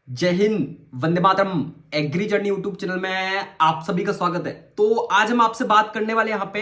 जय Hind, Vande Mataram. Agree journey YouTube channel में आप सभी का स्वागत है। तो आज हम आपसे बात करने वाले यहाँ पे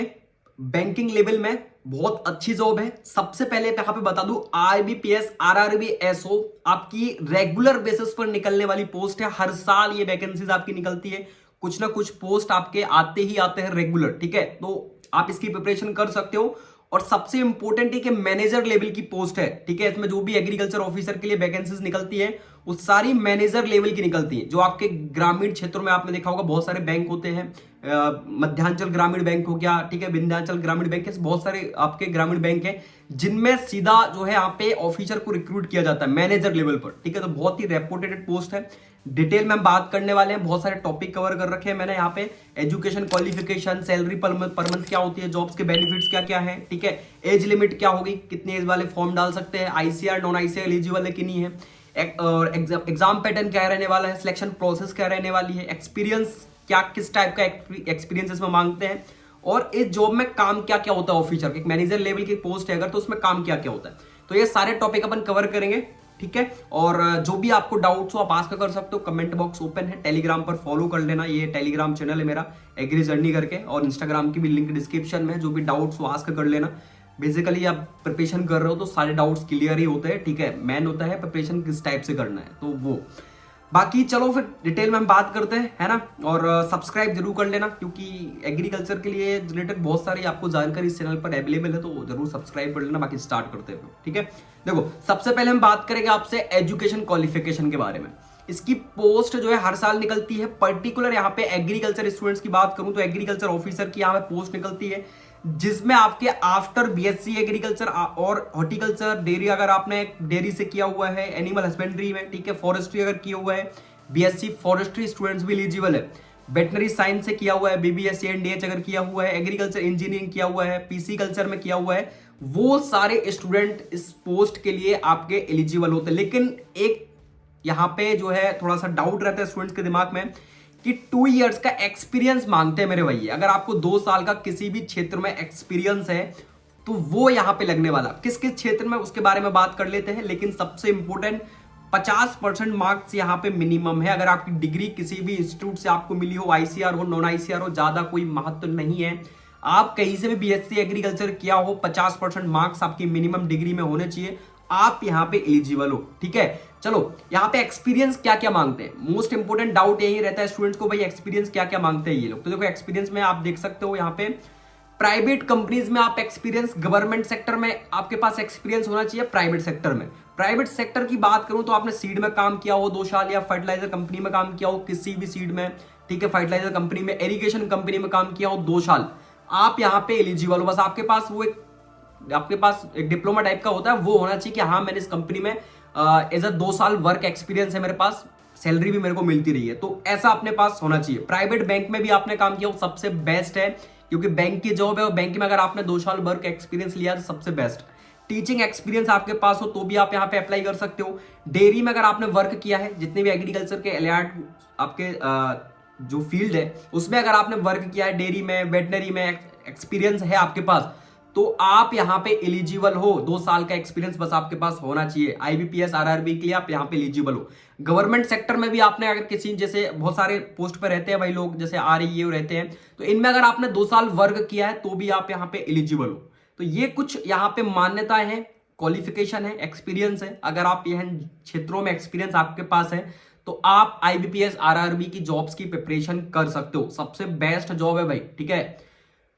बैंकिंग लेवल में बहुत अच्छी जॉब है। सबसे पहले यहाँ पे बता दूं, आईबीपीएस आरआरबी एसओ आपकी रेगुलर बेसिस पर निकलने वाली पोस्ट है। हर साल ये वैकेंसीज आपकी निकलती है, कुछ ना कुछ पोस्ट आपके आते ही आते हैं रेगुलर। ठीक है, तो आप इसकी प्रिपरेशन कर सकते हो। और सबसे इंपॉर्टेंट है कि मैनेजर लेवल की पोस्ट है। ठीक है, इसमें जो भी एग्रीकल्चर ऑफिसर के लिए वैकेंसीज निकलती है वो सारी मैनेजर लेवल की निकलती है। जो आपके ग्रामीण क्षेत्रों में आपने देखा होगा बहुत सारे बैंक होते हैं, मध्यांचल ग्रामीण बैंक हो गया, ठीक है, विंध्याचल ग्रामीण बैंक है, बहुत सारे आपके ग्रामीण बैंक है जिनमें सीधा जो है यहाँ पे ऑफिसर को रिक्रूट किया जाता है मैनेजर लेवल पर। ठीक है, तो बहुत ही रेपुटेड पोस्ट है। डिटेल में हम बात करने वाले हैं, बहुत सारे टॉपिक कवर कर रखे हैं मैंने यहाँ पे। Education qualification, salary per month क्या होती है, जॉब्स के बेनिफिट्स क्या क्या है, ठीक है, एज लिमिट क्या होगी, कितनी एज वाले फॉर्म डाल सकते हैं, आईसीआर नॉन आईसीआर एलिजिबल है कि नहीं है, और एग्जाम पैटर्न क्या रहने वाला है, सिलेक्शन प्रोसेस क्या रहने वाली है, एक्सपीरियंस क्या, किस टाइप का एक्सपीरियंस इसमें मांगते हैं, और इस जॉब में काम क्या क्या होता है ऑफिसर, एक मैनेजर लेवल की पोस्ट है अगर, तो उसमें काम क्या क्या होता है। तो ये सारे टॉपिक अपन कवर करेंगे। ठीक है, और जो भी आपको डाउट्स हो आप आस्क कर सकते हो, कमेंट बॉक्स ओपन है। टेलीग्राम पर फॉलो कर लेना, ये टेलीग्राम चैनल है मेरा एग्री जर्नी करके, और इंस्टाग्राम की भी लिंक डिस्क्रिप्शन में है। जो भी डाउट्स हो आस्क कर लेना। बेसिकली आप प्रिपरेशन कर रहे हो तो सारे डाउट्स क्लियर ही होते हैं। ठीक है, मेन होता है प्रिपरेशन किस टाइप से करना है, तो वो बाकी चलो फिर डिटेल में हम बात करते हैं, है ना। और सब्सक्राइब जरूर कर लेना, क्योंकि एग्रीकल्चर के लिए रिलेटेड बहुत सारी आपको जानकारी इस चैनल पर अवेलेबल है, तो जरूर सब्सक्राइब कर लेना। बाकी स्टार्ट करते हैं। ठीक है, देखो सबसे पहले हम बात करेंगे आपसे एजुकेशन क्वालिफिकेशन के बारे में। इसकी पोस्ट जो है हर साल निकलती है। पर्टिकुलर यहाँ पे एग्रीकल्चर स्टूडेंट्स की बात करूं तो एग्रीकल्चर ऑफिसर की यहाँ पे पोस्ट निकलती है, जिसमें आपके आफ्टर बीएससी एग्रीकल्चर और हॉर्टिकल्चर, डेयरी अगर आपने डेयरी से किया हुआ है, एनिमल हस्बेंड्री में, ठीक है, फॉरेस्ट्री अगर किया हुआ है, बीएससी फॉरेस्ट्री स्टूडेंट्स भी एलिजिबल है। वेटनरी साइंस से किया हुआ है, बीबीएससी एंड अगर किया हुआ है, एग्रीकल्चर इंजीनियरिंग किया हुआ है, पीसी कल्चर में किया हुआ है, वो सारे स्टूडेंट इस पोस्ट के लिए आपके एलिजिबल होते हैं। लेकिन एक यहाँ पे जो है थोड़ा सा डाउट रहता है स्टूडेंट्स के दिमाग में कि 2 इयर्स का एक्सपीरियंस मांगते हैं मेरे भैया। अगर आपको 2 साल का किसी भी क्षेत्र में एक्सपीरियंस है तो वो यहाँ पे लगने वाला, किस किस क्षेत्र में उसके बारे में बात कर लेते हैं। लेकिन सबसे इंपॉर्टेंट 50% मार्क्स यहाँ पे मिनिमम है। अगर आपकी डिग्री किसी भी इंस्टीट्यूट से आपको मिली हो, आईसीआर हो, नॉन आईसीआर हो, ज्यादा कोई महत्व नहीं है। आप कहीं से भी बीएससी एग्रीकल्चर किया हो, 50% मार्क्स आपकी मिनिमम डिग्री में होने चाहिए, आप यहाँ पे एलिजिबल हो। ठीक है, चलो यहाँ पे एक्सपीरियंस क्या क्या मांगते हैं, मोस्ट इंपोर्टेंट डाउट यही रहता है स्टूडेंट्स को, भाई एक्सपीरियंस क्या क्या मांगते हैं ये लोग। तो देखो एक्सपीरियंस में आप देख सकते हो यहाँ पे प्राइवेट कंपनीज में आप एक्सपीरियंस, गवर्नमेंट सेक्टर में आपके पास एक्सपीरियंस होना चाहिए, प्राइवेट सेक्टर में। प्राइवेट सेक्टर की बात करूं तो आपने सीड में काम किया हो 2 साल, या फर्टिलाइजर कंपनी में काम किया हो किसी भी सीड में, ठीक है, फर्टिलाइजर कंपनी में, इरिगेशन कंपनी में काम किया हो 2 साल, आप यहाँ पे एलिजिबल हो। बस आपके पास वो आपके पास एक डिप्लोमा टाइप का होता है, वो होना चाहिए कि हाँ मैंने इस कंपनी में एज अ 2 साल वर्क एक्सपीरियंस है मेरे पास, सैलरी भी मेरे को मिलती रही है, तो ऐसा अपने पास होना चाहिए। प्राइवेट बैंक में भी आपने काम किया वो सबसे बेस्ट है, क्योंकि बैंक की जॉब है और बैंक में अगर आपने 2 साल वर्क एक्सपीरियंस लिया तो सबसे बेस्ट। टीचिंग एक्सपीरियंस आपके पास हो तो भी आप यहाँ पे अप्लाई कर सकते हो। डेयरी में अगर आपने वर्क किया है, जितने भी एग्रीकल्चर के एलाइड आपके जो फील्ड है उसमें अगर आपने वर्क किया है, डेयरी में, वेटनरी में एक्सपीरियंस है आपके पास, तो आप यहाँ पे एलिजिबल हो। 2 साल का एक्सपीरियंस बस आपके पास होना चाहिए। आईबीपीएस आरआरबी के लिए आप यहाँ पे एलिजिबल हो। गवर्नमेंट सेक्टर में भी आपने अगर किसी, जैसे बहुत सारे पोस्ट पे रहते हैं भाई लोग, जैसे आरईए रहते हैं, तो इनमें अगर आपने 2 साल वर्क किया है तो भी आप यहाँ पे एलिजिबल हो। तो ये कुछ यहाँ पे मान्यताएं हैं, क्वालिफिकेशन है, एक्सपीरियंस है। अगर आप यह क्षेत्रों में एक्सपीरियंस आपके पास है तो आप आईबीपीएस आरआरबी की जॉब्स की प्रिपरेशन कर सकते हो। सबसे बेस्ट जॉब है भाई। ठीक है,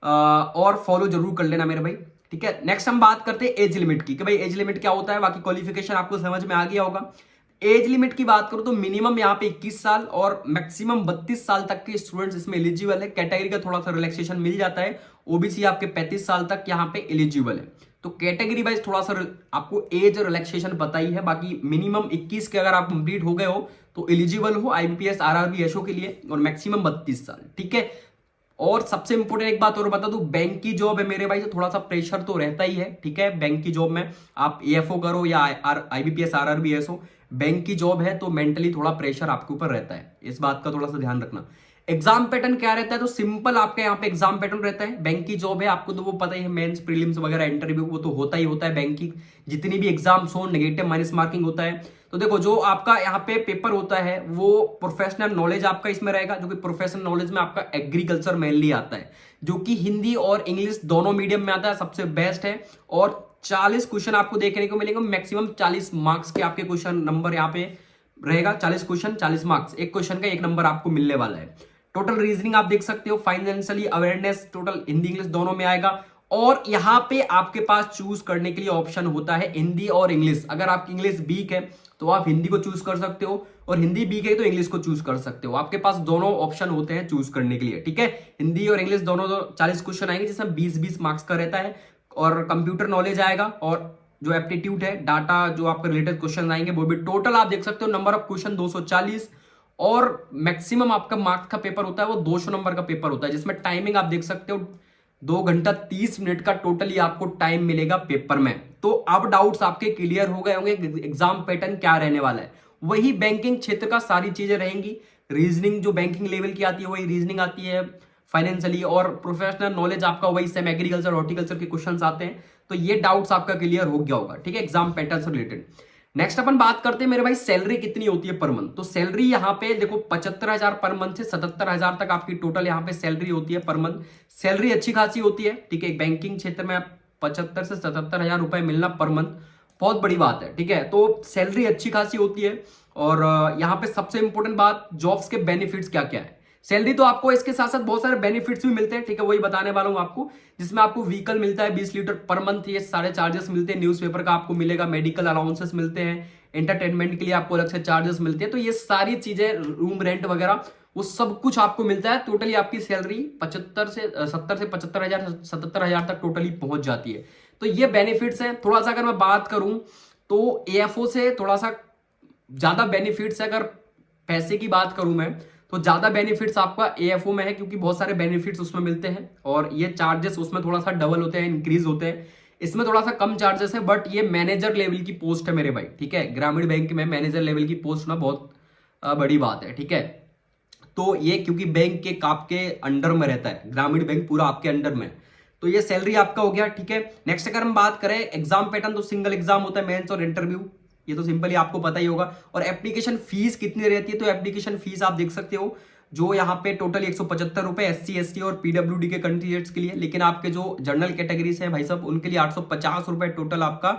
और फॉलो जरूर कर लेना मेरे भाई। ठीक है, नेक्स्ट हम बात करते हैं एज लिमिट की, कि भाई एज लिमिट क्या होता है। बाकी क्वालिफिकेशन आपको समझ में आ गया होगा। एज लिमिट की बात करूं तो मिनिमम यहाँ पे 21 साल और मैक्सिमम 32 साल तक के स्टूडेंट्स इसमें एलिजिबल है। कैटेगरी का थोड़ा सा रिलैक्सेशन मिल जाता है, ओबीसी आपके 35 साल तक यहाँ पे एलिजिबल है। तो कैटेगरी वाइज थोड़ा सा आपको एज रिलैक्सेशन पता ही है। बाकी मिनिमम 21 के अगर आप कंप्लीट हो गए हो तो एलिजिबल हो आईबीपीएस आरआरबी एसओ के लिए, और मैक्सिमम 32 साल। ठीक है, और सबसे इंपॉर्टेंट एक बात और बता दूं, बैंक की जॉब है मेरे भाई, तो थोड़ा सा प्रेशर तो रहता ही है। ठीक है, बैंक की जॉब में आप एएफओ करो या आईबीपीएस आरआरबी एसओ, बैंक की जॉब है तो मेंटली थोड़ा प्रेशर आपके ऊपर रहता है, इस बात का थोड़ा सा ध्यान रखना। एग्जाम पैटर्न क्या रहता है, तो सिंपल आपके यहाँ पे एग्जाम पैटर्न रहता है। बैंक की जॉब है, आपको तो वो पता ही है, मेंस प्रीलिम्स वगैरह इंटरव्यू वो तो होता ही होता है। बैंक की जितनी भी एग्जाम्स हो, नेगेटिव माइनस मार्किंग होता है। तो देखो जो आपका यहाँ पे पेपर होता है वो प्रोफेशनल नॉलेज आपका इसमें रहेगा, जो कि प्रोफेशनल नॉलेज में आपका एग्रीकल्चर मेनली आता है, जो कि हिंदी और इंग्लिश दोनों मीडियम में आता है, सबसे बेस्ट है। और 40 क्वेश्चन आपको देखने को मिलेंगे, मैक्सिमम 40 मार्क्स के आपके क्वेश्चन नंबर यहाँ पे रहेगा। 40 क्वेश्चन 40 मार्क्स, एक क्वेश्चन का 1 नंबर आपको मिलने वाला है। टोटल रीजनिंग आप देख सकते हो, financially awareness, total Hindi English दोनों में आएगा। और यहाँ पे आपके पास चूज करने के लिए ऑप्शन होता है हिंदी और इंग्लिश। अगर आपकी इंग्लिश वीक है तो आप हिंदी को चूज कर सकते हो, और हिंदी वीक है तो इंग्लिश को चूज कर सकते हो। आपके पास दोनों ऑप्शन होते हैं चूज करने के लिए, ठीक है। हिंदी और इंग्लिश दोनों 40 क्वेश्चन आएंगे, जिसमें 20-20 मार्क्स का रहता है। और कंप्यूटर नॉलेज आएगा, और जो एप्टीट्यूड है, डाटा जो आपके रिलेटेड क्वेश्चन आएंगे वो भी। टोटल आप देख सकते हो नंबर ऑफ क्वेश्चन 240, और मैक्सिमम आपका मार्क्स का पेपर होता है वो 200 नंबर का पेपर होता है, जिसमें टाइमिंग आप देख सकते हो 2 घंटा 30 मिनट का टोटली आपको टाइम मिलेगा पेपर में। तो अब डाउट्स आपके क्लियर हो गए होंगे, एग्जाम पैटर्न क्या रहने वाला है। वही बैंकिंग क्षेत्र का सारी चीजें रहेंगी। रीजनिंग जो बैंकिंग लेवल की आती है वही रीजनिंग आती है फाइनेंशियली, और प्रोफेशनल नॉलेज आपका वही सेम एग्रीकल्चर हॉर्टिकल्चर के क्वेश्चंस आते हैं। तो ये डाउट्स आपका क्लियर हो गया होगा, ठीक है, एग्जाम पैटर्न से रिलेटेड। नेक्स्ट अपन बात करते हैं मेरे भाई सैलरी कितनी होती है पर मंथ। तो सैलरी यहाँ पे देखो 75,000 पर मंथ से 77,000 तक आपकी टोटल यहाँ पे सैलरी होती है पर मंथ। सैलरी अच्छी खासी होती है, ठीक है। बैंकिंग क्षेत्र में 75 से 77,000 रुपए मिलना पर मंथ बहुत बड़ी बात है, ठीक है। तो सैलरी अच्छी खासी होती है। और यहाँ पे सबसे इंपॉर्टेंट बात, जॉब्स के बेनिफिट्स क्या क्या है। सैलरी तो आपको इसके साथ साथ बहुत सारे बेनिफिट्स भी मिलते हैं, ठीक है, वही बताने वाला हूं आपको। जिसमें आपको व्हीकल मिलता है 20 लीटर पर मंथ, ये सारे चार्जेस मिलते हैं। न्यूज़पेपर का आपको मिलेगा, मेडिकल अलाउंसेस मिलते हैं, एंटरटेनमेंट के लिए आपको अलग से चार्जेस मिलते हैं। तो ये सारी चीजें, रूम रेंट वगैरह, वो सब कुछ आपको मिलता है। टोटली आपकी सैलरी 70 से 75,000 तक टोटली पहुंच जाती है। तो ये बेनिफिट्स हैं। थोड़ा सा अगर मैं बात करूं तो एएफओ से थोड़ा सा ज्यादा बेनिफिट्स है। अगर पैसे की बात करूं मैं तो ज्यादा बेनिफिट्स आपका एएफओ में है, क्योंकि बहुत सारे बेनिफिट्स उसमें मिलते हैं, और ये चार्जेस उसमें थोड़ा सा डबल होते हैं, इंक्रीज होते हैं। इसमें थोड़ा सा कम चार्जेस है, बट ये मैनेजर लेवल की पोस्ट है मेरे भाई, ठीक है। ग्रामीण बैंक में मैनेजर लेवल की पोस्ट ना बहुत बड़ी बात है, ठीक है। तो ये क्योंकि बैंक के आपके अंडर में रहता है, ग्रामीण बैंक पूरा आपके अंडर में, तो ये सैलरी आपका हो गया, ठीक है। नेक्स्ट अगर हम बात करें एग्जाम पैटर्न, तो सिंगल एग्जाम होता है, मेंस और इंटरव्यू, ये तो सिंपली आपको पता ही होगा। और एप्लीकेशन फीस कितनी रहती है, तो एप्लीकेशन फीस आप देख सकते हो, जो यहाँ पे टोटल 175 रुपए SC ST और PWD के कैंडिडेट्स के लिए। लेकिन आपके जो जनरल कैटेगरीज हैं भाई साहब, उनके लिए 850 रुपए टोटल आपका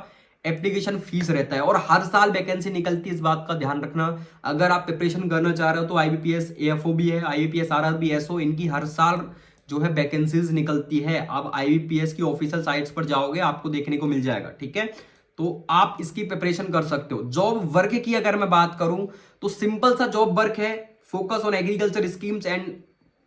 एप्लीकेशन फीस रहता है। और हर साल वैकेंसी निकलती है, इस बात का ध्यान रखना। अगर आप प्रिपरेशन करना चाह रहे हो तो IBPS AFO भी है, IAPS RRB SO, इनकी हर साल जो है वैकेंसीज निकलती है। आप IBPS की ऑफिशियल साइट्स पर जाओगे, आपको देखने को मिल जाएगा, ठीक है। तो आप इसकी प्रिपरेशन कर सकते हो। जॉब वर्क की अगर मैं बात करूं तो सिंपल सा जॉब वर्क है, focus on agriculture schemes and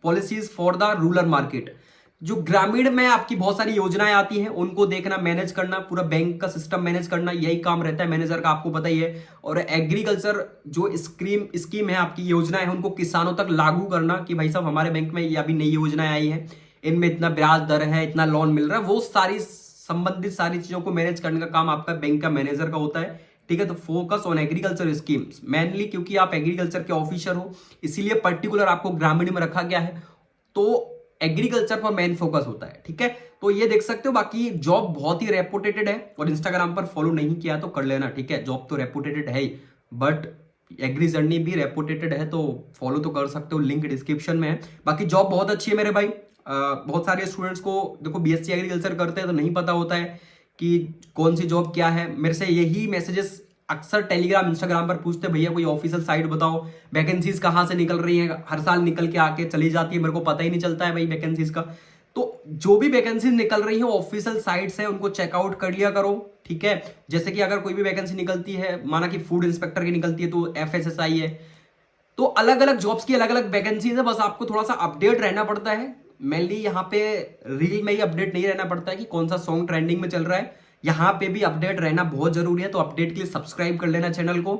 policies for the rural market. जो ग्रामीण में आपकी बहुत सारी योजनाएं आती हैं, उनको देखना, मैनेज करना, पूरा बैंक का सिस्टम मैनेज करना, यही काम रहता है मैनेजर का, आपको पता ही है। और एग्रीकल्चर जो स्कीम है, आपकी योजना है, उनको किसानों तक लागू करना कि भाई साहब हमारे बैंक में ये अभी नई योजनाएं आई हैं, इनमें इतना ब्याज दर है, इतना लोन मिल रहा है, वो सारी संबंधित सारी चीजों को मैनेज करने का काम आपका बैंक का मैनेजर का होता है, ठीक है। तो focus on agriculture schemes mainly, क्योंकि आप एग्रीकल्चर के ऑफिसर हो, इसीलिए पर्टिकुलर आपको ग्रामीण में रखा गया है। तो एग्रीकल्चर पर मेन फोकस होता है, ठीक है। तो ये देख सकते हो। बाकी जॉब बहुत ही रेपुटेटेड है, और इंस्टाग्राम पर फॉलो नहीं किया तो कर लेना, ठीक है। जॉब तो रेपुटेटेड है ही, बट एग्री जर्नी भी रेपुटेटेड है, तो फॉलो तो कर सकते हो, लिंक डिस्क्रिप्शन में है। बाकी जॉब बहुत अच्छी है मेरे भाई। बहुत सारे स्टूडेंट्स को देखो BSc एग्रीकल्चर करते हैं तो नहीं पता होता है कि कौन सी जॉब क्या है। मेरे से यही मैसेजेस अक्सर टेलीग्राम इंस्टाग्राम पर पूछते, भैया कोई ऑफिशियल साइट बताओ, वैकेंसीज कहाँ से निकल रही हैं, हर साल निकल के आके चली जाती है, मेरे को पता ही नहीं चलता है भाई वैकेंसीज का। तो जो भी वैकेंसीज निकल रही है ऑफिशियल साइट्स है, उनको चेकआउट कर लिया करो, ठीक है। जैसे कि अगर कोई भी वैकेंसी निकलती है, माना कि फूड इंस्पेक्टर की निकलती है तो FSSI है, तो अलग अलग जॉब्स की अलग अलग वैकेंसीज है। बस आपको थोड़ा सा अपडेट रहना पड़ता है। मेनली यहाँ पे रील में ही अपडेट नहीं रहना पड़ता है कि कौन सा सॉन्ग ट्रेंडिंग में चल रहा है, यहाँ पे भी अपडेट रहना बहुत जरूरी है। तो अपडेट के लिए सब्सक्राइब कर लेना चैनल को।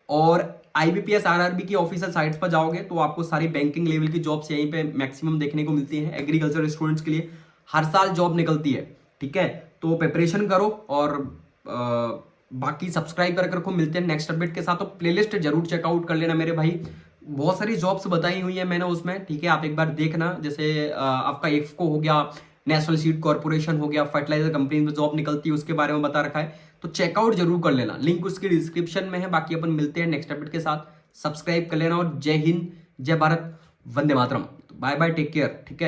और IBPS RRB की ऑफिशियल साइट्स पर जाओगे तो आपको सारी बैंकिंग लेवल की जॉब्स यहीं पे मैक्सिमम देखने को मिलती हैं। एग्रीकल्चर स्टूडेंट्स के लिए हर साल जॉब निकलती है, ठीक है। तो प्रिपरेशन करो, और बाकी सब्सक्राइब कर रखो। मिलते हैं नेक्स्ट अपडेट के साथ। तो प्लेलिस्ट जरूर चेकआउट कर लेना मेरे भाई, बहुत सारी जॉब्स बताई हुई है मैंने उसमें, ठीक है। आप एक बार देखना, जैसे आपका IFCO हो गया, नेशनल सीड कॉर्पोरेशन हो गया, फर्टिलाइजर कंपनी में जॉब निकलती है उसके बारे में बता रखा है, तो चेकआउट जरूर कर लेना, लिंक उसकी डिस्क्रिप्शन में है। बाकी अपन मिलते हैं नेक्स्ट अपडेट के साथ, सब्सक्राइब कर लेना और जय हिंद, जय Bharat, Vande Mataram. Bye bye, take care, ठीक है।